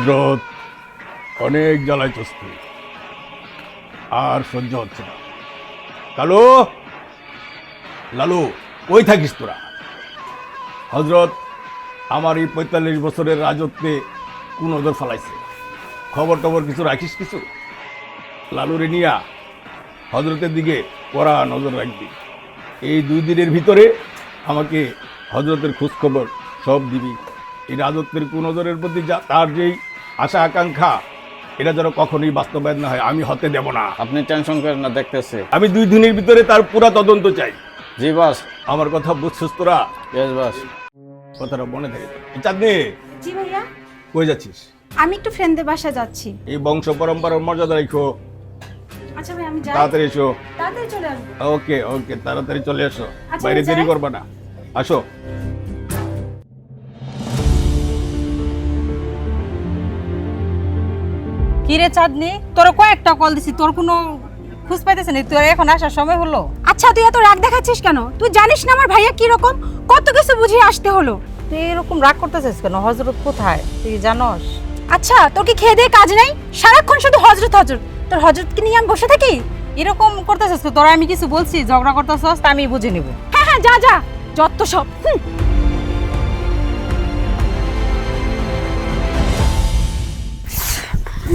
হযরত অনেক জ্বালাইতস তুই, আর সহ্য হচ্ছে না। কালু, লালু, কই থাকিস তোরা? হযরত আমার এই ৪৫ বছরের রাজত্বে কোন নজর ফেলাইছে? খবর টবর কিছু রাখিস কিছু? লালুরে নিয়া হযরতের দিকে কড়া নজর রাখবি। এই 2 দিনের ভিতরে আমাকে হযরতের খোঁজ খবর সব দিবি। এই রাজত্বের কুনজরের প্রতি তার যেই আশা আকাঙ্ক্ষা, এটা যেন কখনোই বাস্তবায়ন না হয়, আমি হতে দেব না। আপনি টেনশন করেন না, দেখতেছি। আমি 2 দিনের ভিতরে তার পুরা তদন্ত চাই। জি বস। আমার কথা বুঝছিস তোরা? Yes boss. কথাটা মনে থাকে। চাঁদনি, জি ভাইয়া। কই যাচ্ছিস? আমি একটু ফ্রেন্ডদের বাসা যাচ্ছি। এই বংশ পরম্পরার মর্যাদা রাখো। আচ্ছা ভাই, আমি যাই। তাড়াতাড়ি এসো। তাড়াতাড়ি চলে আসবো। ওকে ওকে, তাড়াতাড়ি চলে এসো। আচ্ছা, বাইরে আমি দেরি যাই। করবা না, আসো। কি রে চাঁদনি, তোর কয়েকটা কল দিছি, তোর কোনো খোঁজ পাইতেছ না? তোর এখন আসার সময় হলো? আচ্ছা, তুই এত রাগ দেখাচ্ছিস কেন? তুই জানিস না আমার ভাইয়া কি রকম? কত কিছু বুঝিয়ে আসতে হলো। তুই এরকম রাগ করতেছিস কেন? হযরত কোথায় তুই জানোস? আচ্ছা, তোর কি খেয়ে দিয়ে কাজ নাই? সারাক্ষণ শুধু হযরত হযরত। তোর হযরতকে নিয়ে আমি বসে থাকি? এরকম করতেছিস তো? তোরা আমি কিছু বলছি? ঝগড়া করতেছিস তা আমি বুঝে নিব। হ্যাঁ হ্যাঁ, যা যা, যত সব।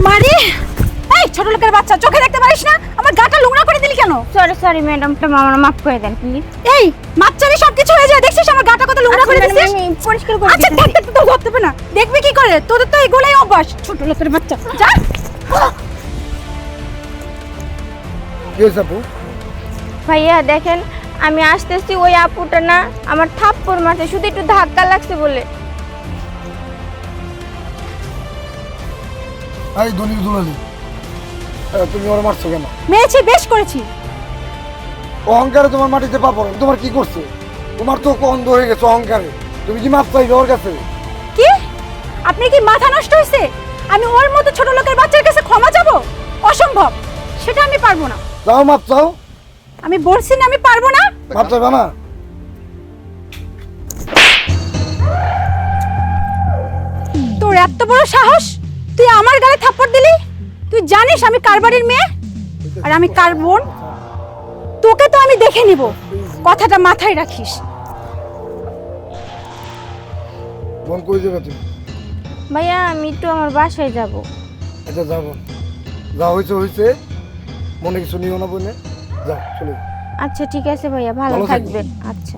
মারি, এই ছোট লোকের বাচ্চা, চোখে দেখতে পারিস না? আমার গাটা নোংরা করে দিলি কেন? সরি ম্যাডাম, আমার মাফ করে দেন প্লিজ। এই মাচ্চারি সবকিছু হয়ে যায়, দেখছিস আমার গাটা কত নোংরা করে দিছিস? আমি পরিষ্কার করে আচ্ছা, দিতেছি। দেখ তো ধরতে পারে না। দেখবি কি করে? তোদের তো এগুলাই অভ্যাস, ছোট লোকের বাচ্চা। যা। কি হয়েছে আপু? ভাইয়া দেখেন, আমি আসতেছি, ওই আপুটা না আমার থাপ্পড় মারছে, শুধু একটু ধাক্কা লাগছে বলে। এই দলিল দুলালি, তুমি ওরা মারছো কেন? মেরেছি, বেশ করেছি। অহংকারে তোমার মাটিতে পা পড়ে, তোমার কি করছে? তোমার তো অন্ধ হয়ে গেছে অহংকারে। তুমি কি মাপ চাইবে ওর কাছে? কি? আপনি কি মাথা নষ্ট হয়েছে? আমি ওর মতো ছোট লোকের বাচ্চার কাছে ক্ষমা চাবো? অসম্ভব, সেটা আমি পারবো না। যাও মাপ চাও। আমি বলছি না আমি পারবো না। মাপ চাইবা না? তোর এত বড় সাহস, তুই আমার গালে থাপ্পড় দিলি? তুই জানিস আমি কার বাড়ির মেয়ে আর আমি কার বোন? তোকে তো আমি দেখে নিব, কথাটা মাথায় রাখিস। বোন কই যাবে তুমি? ভাইয়া আমি একটু আমার বাসায় যাব। আচ্ছা যাবো, যা হয়েছে হয়েছে, মনে কিছু নিও না বোনে, যাও চলে যাও। আচ্ছা ঠিক আছে ভাইয়া, ভালো ভালো থাকবেন। থাকবেন। আচ্ছা।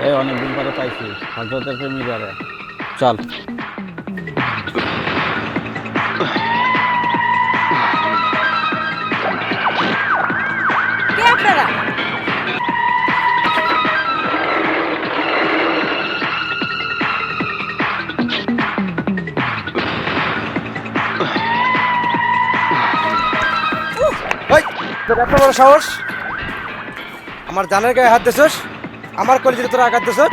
এই অনেকদিন পরে পাইছি হযরতের প্রেমিকারে। চল। কে আপনারা? ওই তোর এত বড় সাহস, আমার জানের গায়ে হাত দিছস, আমার কলেজে তোরা আঘাত দিছস।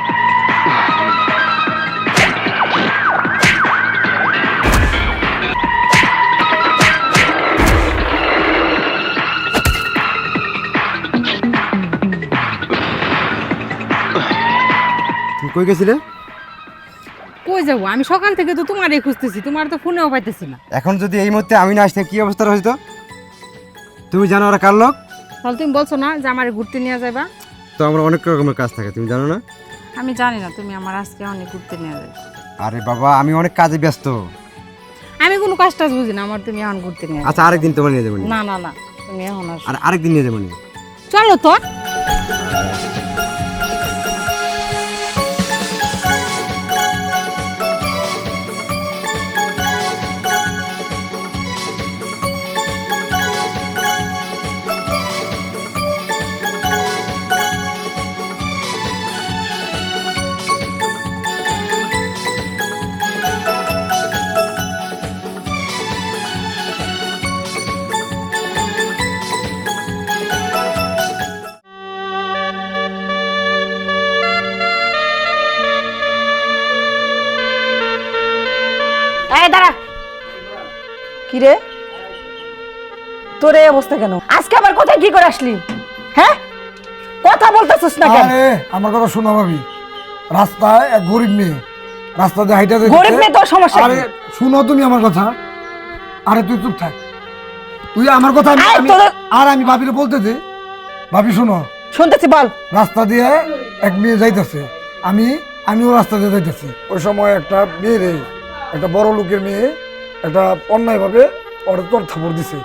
তুমি কই গেছিলে? কই যাবো? আমি সকাল থেকে তো তোমারই খুঁজতেছি, তোমার তো ফোনেও পাইতেছি না। এখন যদি এই মুহূর্তে আমি না আসতাম কি অবস্থা হইতো? তুমি জানো ওরা কার লোক? তাহলে তুমি বলছো না যে আমার ঘুরতে নিয়ে যাবা? তো আমার অনেক রকমের কাজ থাকে, তুমি জানো না? আমি জানি না তুমি আমার আজকে অনেক ঘুরতে নিয়ে যাবে। আরে বাবা, আমি অনেক কাজে ব্যস্ত। আমি কোনো কাজ টাজ বুঝি না, আমার তুমি এখন ঘুরতে নিয়ে যাবে। আচ্ছা আরেকদিন তোমার নিয়ে যাবো। না না না, তুমি এখন আসো। আর আরেকদিন নিয়ে যাবো। চলো তো। এই দাঁড়া। কি রে, তোর এই অবস্থা কেন? আজকে আবার কোথায় কি করে আসলি? হ্যাঁ, কথা বলতেছিস না কেন? আরে আমার কথা শোনো ভাবি, রাস্তায় এক গরিব মেয়ে রাস্তা দিয়ে হাইটা যাইতেছে। গরিব মেয়ে তোর সমস্যা কি? আরে শুনো তুমি আমার কথা। আরে তুই চুপ থাক। তুই আমার কথা এই, তোদের- আর আমি ভাবিরে বলতেছি, ভাবি শুনো, শুনতেছি, বল। রাস্তা দিয়ে এক মেয়ে যাইতেছে, আমিও রাস্তা দিয়ে যাইতেছি। ওই সময় একটা মেয়ে, একটা বড় লোকের মেয়ে একটা অন্যায়ভাবে ওরে তোর থাপড় দিছে।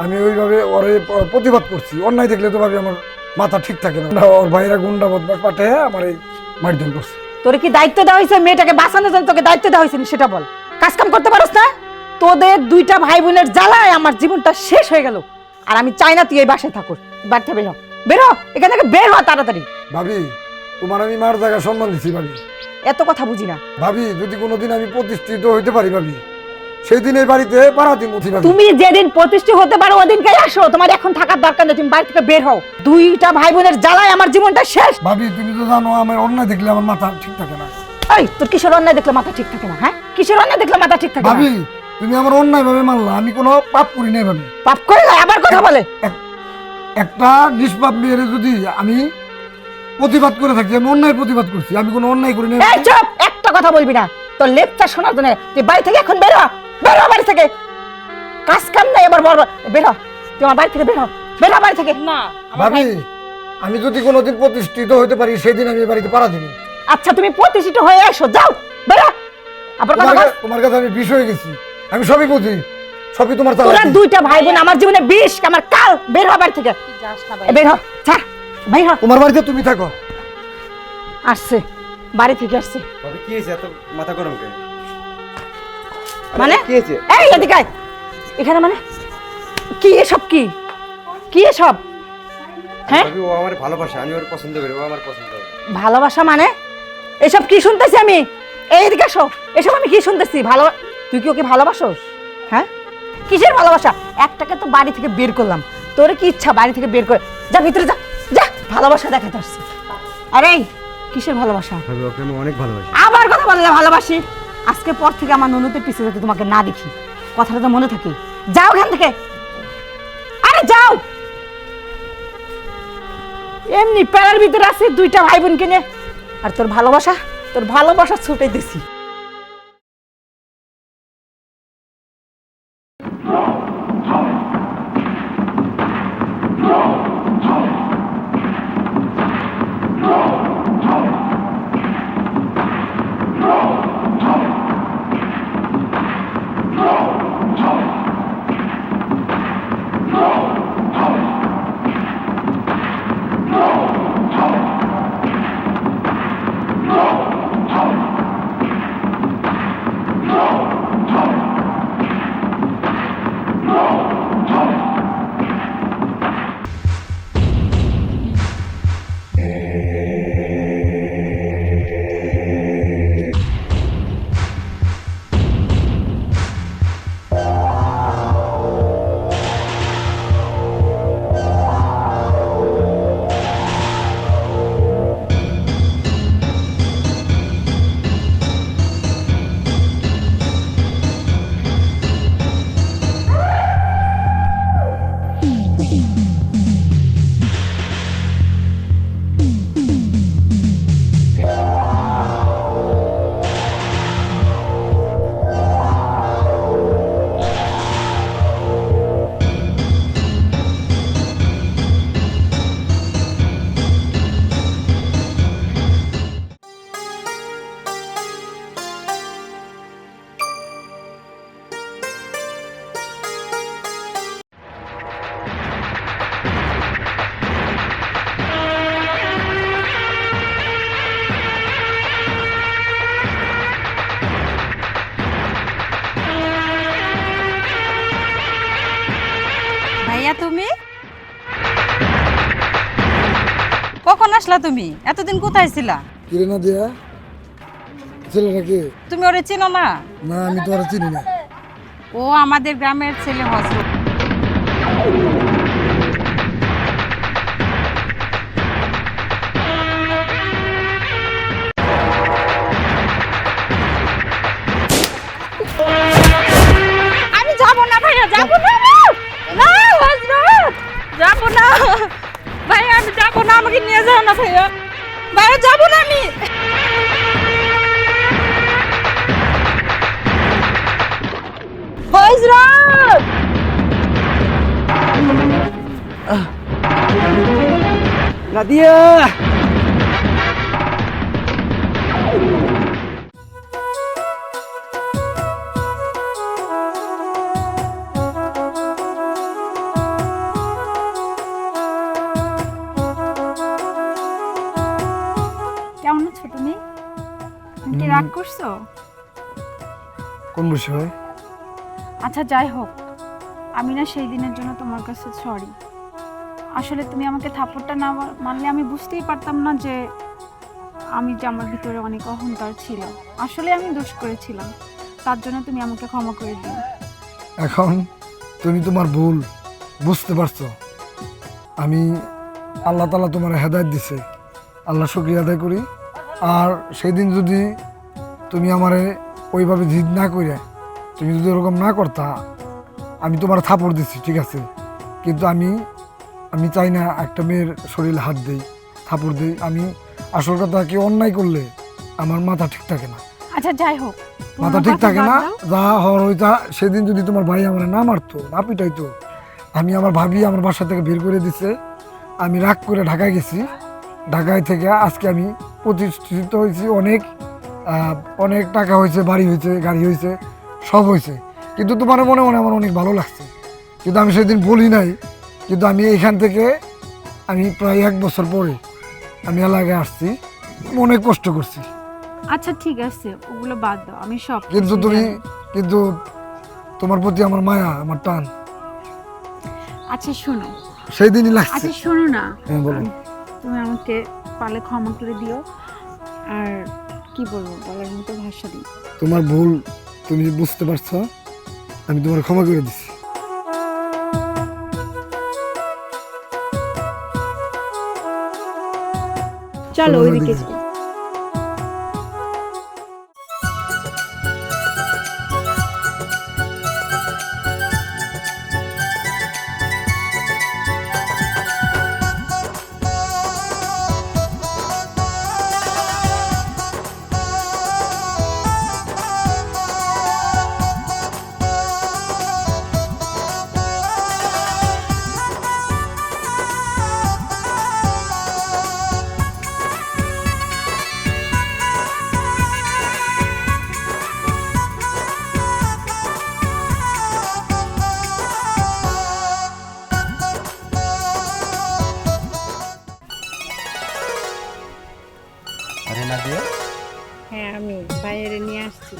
আমি ওইভাবে ওরে প্রতিবাদ করছি। অন্যায় দেখলে তো ভাবি আমার মাথা ঠিক থাকে না। ওর ভাইরা গুন্ডা বদমাশ পাঠিয়ে আমার এই মারধর করছে। তোর কি দায়িত্ব দেওয়া হয়েছে মেয়েটাকে বাঁচানোর জন্য? তোকে দায়িত্ব দেওয়া হয়েছে সেটা বল। কাজ কাম করতে পারোস না? তোদের দুইটা ভাই বোনের জ্বালায় আমার জীবনটা শেষ হয়ে গেল। আর আমি চাই না তুই এই বাসায় থাকুস। বাড়িতে বের হ, বের হ, এখান থেকে বের হ তাড়াতাড়ি। ভাবি তোমার আমি মার জায়গায় সম্মান দিচ্ছি ভাবি। এত কথা বুঝি না। ভাবি যদি কোনোদিন আমি প্রতিষ্ঠিত হইতে পারি ভাবি, সেই দিন এই বাড়িতে পাড়াতি মুথি ভাবি। তুমি যেদিন প্রতিষ্ঠিত হতে পারো ওদিনকে আসো। তোমার এখন থাকার দরকার নেই, তুমি বাড়ি থেকে বের হও। দুইটা ভাই বোনের জ্বালায় আমার জীবনটা শেষ। ভাবি তুমি তো জানো আমার অন্যায় দেখলে আমার মাথা ঠিক থাকে না। এই তোর কিশোর অন্যায় দেখলে মাথা ঠিক থাকে না? হ্যাঁ, কিশোর অন্যায় দেখলে মাথা ঠিক থাকে না? ভাবি তুমি আমার অন্যায় ভাবে মানলা, আমি কোনো পাপ করি নাই ভাবি। পাপ করে না, আবার কথা বলে। একটা নিষ্পাপ মেয়ের যদি আমি প্রতিবাদ করে থাকি, আমি অন্যায় প্রতিবাদ করছি, আমি কোনো অন্যায় করি নাই। এই চুপ, একটা কথা বলবি না। তোর লেকচার শোনার জন্য তুই বাড়ি থেকে এখন বের হ, বের হ বাড়ি থেকে। কাজ কাম নাই এবার বড়, বের হ তুই আমার বাড়ি থেকে, বের হ, বের হ বাড়ি থেকে। না ভাবি আমি যদি কোনোদিন প্রতিষ্ঠিত হইতে পারি সেদিন আমি এই বাড়িতে পাড়া দিব। আচ্ছা তুমি প্রতিষ্ঠিত হয়ে এসো, যাও বের হ। আবার কথা বল। তোমার কাছে আমি বিষ হয়ে গেছি, আমি সবই বুঝি, সবই তোমার তোরা চালাকি। দুইটা ভাই বোন আমার জীবনে বিষ, আমার কাল। বের হ বাড়ি থেকে, যাস না ভাই। বের হ, ছাড়, বের হ। তোমার বাড়িতে তুমি থাকো। আসছে, বাড়ি থেকে আসছে ভাবি কি হয়েছে এত মাথা গরম কেন? মানে? কি হয়েছে? এই এদিকে আয়। এখানে মানে কি এসব? কি কি এসব? হ্যাঁ, ভাবি ও আমার ভালোবাসা, আমি ওর পছন্দ করি, ও আমার পছন্দ করে। ভালোবাসা মানে? এসব কি শুনতেছি আমি? এই এদিকে আসো। এসব আমি কি শুনতেছি? তুই কি ওকে ভালোবাসোস? হ্যাঁ, কিসের ভালোবাসা? একটাকে তো বাড়ি থেকে বের করলাম, তোর কি ইচ্ছা বাড়ি থেকে বের করে? যা ভিতরে যা, যা। ভালোবাসা দেখাতে আসছি। আরে কিসের ভালোবাসা? ভাবি ওকে আমি অনেক ভালোবাসি। আবার কথা বলে ভালোবাসি? আজকে পর থেকে আমার ননদের পিছে যাতে তোমাকে না দেখি, কথাটা তো মনে থাকে। যাও এখান থেকে, আরে যাও। এমনি প্যারার ভিতরে আছে দুইটা ভাই বোনকে নিয়ে, আর তোর ভালোবাসা ছুটে দিছি। ভাইয়া তুমি কখন আসলা? তুমি এতদিন কোথায় ছিলা? কিরে না দিয়া ছেলেটা কে? তুমি ওরে চিনো না? না আমি তো আর চিনি না। ও আমাদের গ্রামের ছেলে হজরত। আমি যাব না ভাইয়া, যাব না। না হজরত, যাব না ভাইয়া, আমি যাব না। আমাকে নিয়ে যাও না ভাইয়া। ভাইয়া যাব না আমি। হযরত নাদিয়া কেমন আছো তুমি? তুমি কি রাগ করছো? কোন বিষয়? আচ্ছা যাই হোক, আমি না সেই দিনের জন্য তোমার কাছে সরি। আসলে তুমি আমাকে থাপ্পড়টা না মারলে আমি বুঝতেই পারতাম না যে আমার ভিতরে অনেক অহংকার ছিল। আসলে আমি দোষ করেছিলাম, তার জন্য তুমি আমাকে ক্ষমা করে দিও। এখন তুমি তোমার ভুল বুঝতে পারছো। আমি আল্লাহ তাআলা তোমার হেদায়েত দিছে, আল্লাহ শুকরিয়া আদায় করি। আর সেই দিন যদি তুমি আমারে ওইভাবে জিদ না করে, তুমি যদি ওরকম না করতা, আমি তোমার থাপড় দিচ্ছি ঠিক আছে, কিন্তু আমি চাই না একটা মেয়ের শরীরে হাত দেই, থাপড় দেই। আমি আসল কথা, কেউ অন্যায় করলে আমার মাথা ঠিক থাকে না, আচ্ছা যাই হোক, মাথা পুরনো ঠিক কথা থাকে বাদ না। দাও। যা হওয়ার হইতা, সেদিন যদি তোমার ভাই আমার না মারতো, না পিটাইতো, আমি আমার ভাবি আমার বাসা থেকে বের করে দিছে। আমি রাগ করে ঢাকায় গেছি, ঢাকায় থেকে আজকে আমি প্রতিষ্ঠিত হয়েছি, অনেক টাকা হয়েছে, বাড়ি হয়েছে, গাড়ি হয়েছে, সব হয়েছে। কিন্তু তোমার মনে মনে আমার অনেক ভালো লাগছে, কিন্তু আমি সেদিন বলি নাই। কিন্তু আমি এখান থেকে আমি প্রায় 1 বছর পরে আমি এলাকায় আসছি, আমি অনেক কষ্ট করছি। আচ্ছা ঠিক আছে, ওগুলো বাদ দাও, আমি সব কিন্তু কিছুই তুমি, জানি। কিন্তু তোমার প্রতি আমার মায়া, আমার টান আচ্ছা শোনো, সেই দিনই লাগছে। আচ্ছা শোনো না, হ্যাঁ, বলো। তুমি আমাকে পারলে ক্ষমা করে দিও। আর কি বলবো, বলার মতো ভাষা দিই। তোমার ভুল তুমি বুঝতে পারছো, আমি তোমার ক্ষমা করে দিছি। চলো চলো ওইদিকে ওইদিকে। যাই। আরে নাদিয়া, হ্যাঁ আমি ভাইয়ারে নিয়ে আসছি।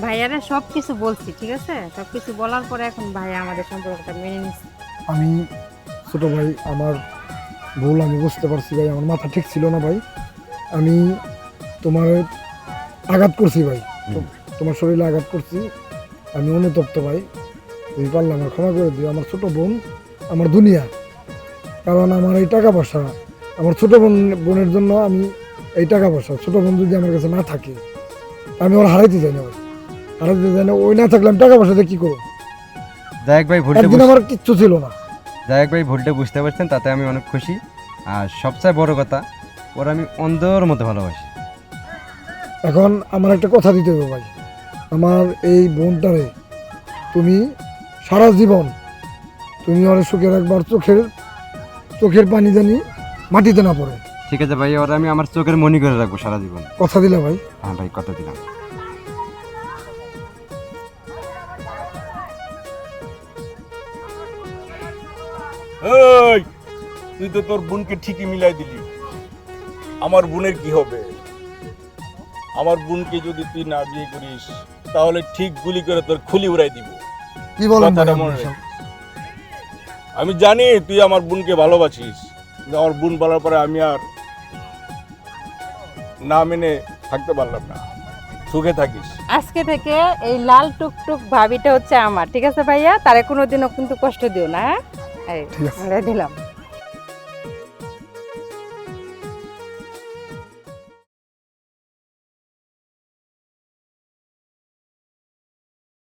ভাইয়ারে সব কিছু বলছি, ঠিক আছে? সব কিছু বলার পরে এখন ভাইয়া আমাদের সম্পর্কটা মেনে নিচ্ছে। আমি ছোট ভাই, আমার ভুল আমি বুঝতে পারছি ভাই, আমার মাথা ঠিক ছিল না ভাই। আমি তোমার আঘাত করছি ভাই, তোমার শরীরে আঘাত করছি, আমি অনুতপ্ত ভাই। তুমি পারলে আমার ক্ষমা করে দিও। আমার ছোট বোন আমার দুনিয়া, কারণ আমার এই টাকা পয়সা, আমার ছোট বোনের জন্য আমি এই টাকা পয়সা, ছোট বোন যদি আমার কাছে না থাকে, আমি ওর হারাইতে যাই না ভাই, হারাইতে যাই না। ওই না থাকলে আমি টাকা পয়সা দিয়ে কী করবো? যাই ভাই, একদিন আমার কিচ্ছু ছিল না। যাই ভাই, ভুলটা বুঝতে পারছেন, তাতে আমি অনেক খুশি। আর সবচেয়ে বড় কথা, ওরা আমি অন্ধর মতো ভালোবাসি। এখন আমার একটা কথা দিতে হবে ভাই, আমার এই বোনটারে তুমি সারা জীবন তুমি ওর সুখে রাখবার, চোখের পানি জানি মাটিতে না পড়ে। ঠিক আছে ভাই, ওরা আমি আমার চোখের মনি করে রাখবো সারা জীবন। কথা দিলে ভাই? হ্যাঁ ভাই, কথা দিলাম। এই, তুই তো তোর বোনকে ঠিকই মিলাই দিলি। আমার বোনের কি হবে? আমার বোনকে যদি তুই না বিয়ে করিস, তাহলে ঠিক গুলি করে তোর খুলি উড়াই দিব। কি বলেন ভাই কথাটা আপনি মনে এসব? রাখিস। আমি জানি তুই আমার বোনকে ভালোবাসিস, কিন্তু আমার বোন বলার পরে আমি আর না মেনে থাকতে পারলাম না। সুখে থাকিস। আজকে থেকে এই লাল টুকটুক ভাবিটা হচ্ছে আমার, ঠিক আছে ভাইয়া? তারে কোনোদিনও কিন্তু কষ্ট দিও না, হ্যাঁ? এই ঠিক আছে। আমরা দিলাম।